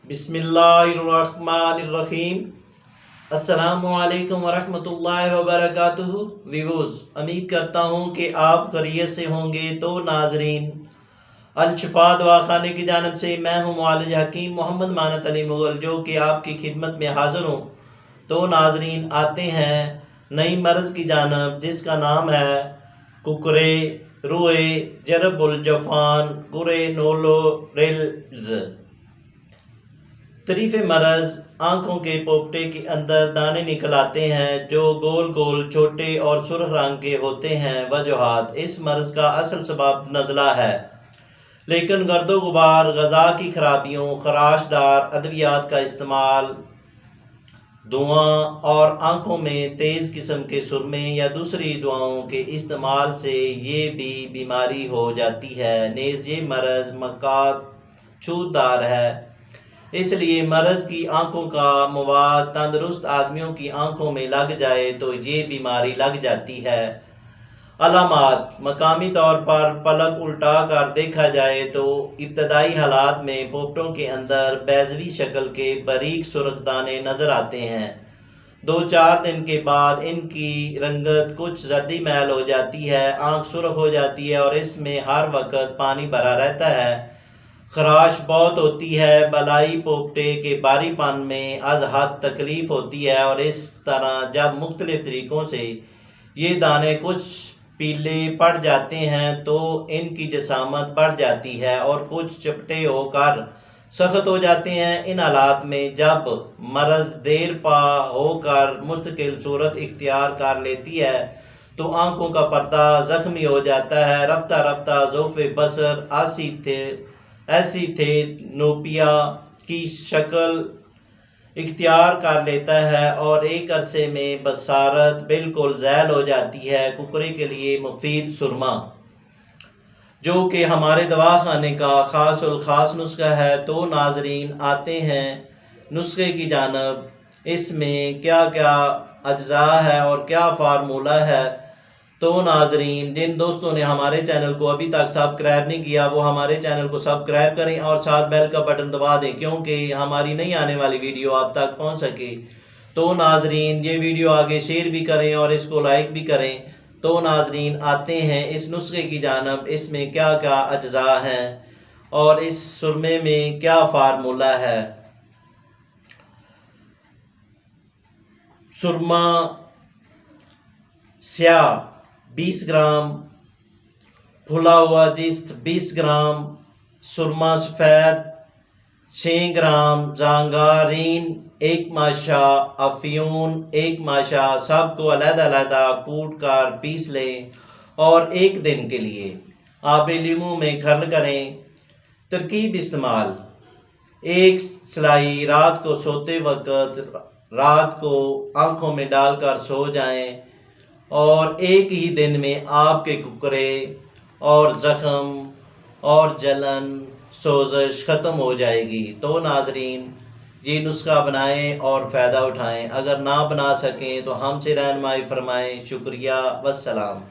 बिस्मिल्लाहिर्रहमानिर्रहीम। अस्सलामुअलैकुम वरहमतुल्लाहि वबरकातुहू। व्यूअर्स, उम्मीद करता हूँ कि आप खैरियत से होंगे। तो नाजरीन, अल-शिफा दवाखाने की जानिब से मैं हूँ मुआलिज हकीम मोहम्मद मानत अली मुगल, जो कि आपकी खिदमत में हाज़िर हूँ। तो नाजरीन, आते हैं नई मर्ज़ की जानिब, जिसका नाम है कुकरे रुए जरबुल जफान गुरेनोलोरेल्ज। तरीफ़ मरज़ आँखों के पोपटे के अंदर दाने निकल आते हैं, जो गोल गोल छोटे और सुर्ख रंग के होते हैं। वजूहात: इस मर्ज़ का असल सबब नज़ला है, लेकिन गर्दो गुबार, ग़ज़ा की खराबियों, खराशदार अद्वियात का इस्तेमाल, धुआं और आँखों में तेज़ किस्म के सुरमे या दूसरी दवाओं के इस्तेमाल से ये भी बीमारी हो जाती है। नेज़ ये मर्ज़ मकात छूतदार है, इसलिए मर्ज़ की आँखों का मवाद तंदुरुस्त आदमियों की आँखों में लग जाए तो ये बीमारी लग जाती है। अलामात: मकामी तौर पर पलक उल्टा कर देखा जाए तो इब्तदाई हालात में पोपटों के अंदर बैजवी शक्ल के बारीक सुर्ख दाने नज़र आते हैं। 2-4 दिन के बाद इनकी रंगत कुछ जर्दी मैल हो जाती है, आँख सुर्ख हो जाती है और इसमें हर वक्त पानी भरा रहता है। खराश बहुत होती है। बलाई पोपटे के बारीपन में अज हद तकलीफ होती है, और इस तरह जब मुख्तलिफ तरीक़ों से ये दाने कुछ पीले पड़ जाते हैं तो इनकी जसामत बढ़ जाती है और कुछ चपटे होकर सख्त हो जाते हैं। इन हालात में जब मर्ज़ देर पा होकर मुस्तकिल सूरत इख्तियार कर लेती है तो आँखों का पर्दा ज़ख्मी हो जाता है। रफ्ता रफ्ता ज़ौफ़े बसर ऐसी थे नोपिया की शक्ल इख्तियार कर लेता है और एक अरसे में बसारत बिल्कुल ज़ैल हो जाती है। कुकरे के लिए मुफीद सुरमा, जो कि हमारे दवाखाने का ख़ास नुस्खा है। तो नाजरीन, आते हैं नुस्खे की जानिब। इसमें क्या क्या अज्जा है और क्या फार्मूला है। तो नाजरीन, जिन दोस्तों ने हमारे चैनल को अभी तक सब्सक्राइब नहीं किया, वो हमारे चैनल को सब्सक्राइब करें और साथ बेल का बटन दबा दें, क्योंकि हमारी नई आने वाली वीडियो आप तक पहुंच सके। तो नाजरीन, ये वीडियो आगे शेयर भी करें और इसको लाइक भी करें। तो नाजरीन, आते हैं इस नुस्खे की जानिब। इसमें क्या क्या अज्जा हैं और इस सुरमे में क्या फार्मूला है। सुरमा स्याह 20 ग्राम, फुला हुआ जिस्त 20 ग्राम, सुरमा सफ़ेद 6 ग्राम, ज़ांगारीन 1 माशा, अफ्यून 1 माशा, सबको अलग-अलग कूट कर पीस लें और 1 दिन के लिए आब लीमू में खर्ल करें। तरकीब इस्तेमाल: 1 सलाई रात को सोते वक्त रात को आँखों में डालकर सो जाएं और एक ही दिन में आपके कुकरे और ज़ख्म और जलन सोजश ख़त्म हो जाएगी। तो नाजरीन, ये नुस्खा बनाएं और फ़ायदा उठाएं। अगर ना बना सकें तो हमसे रहनुमाई फरमाएं। शुक्रिया, वस्सलाम।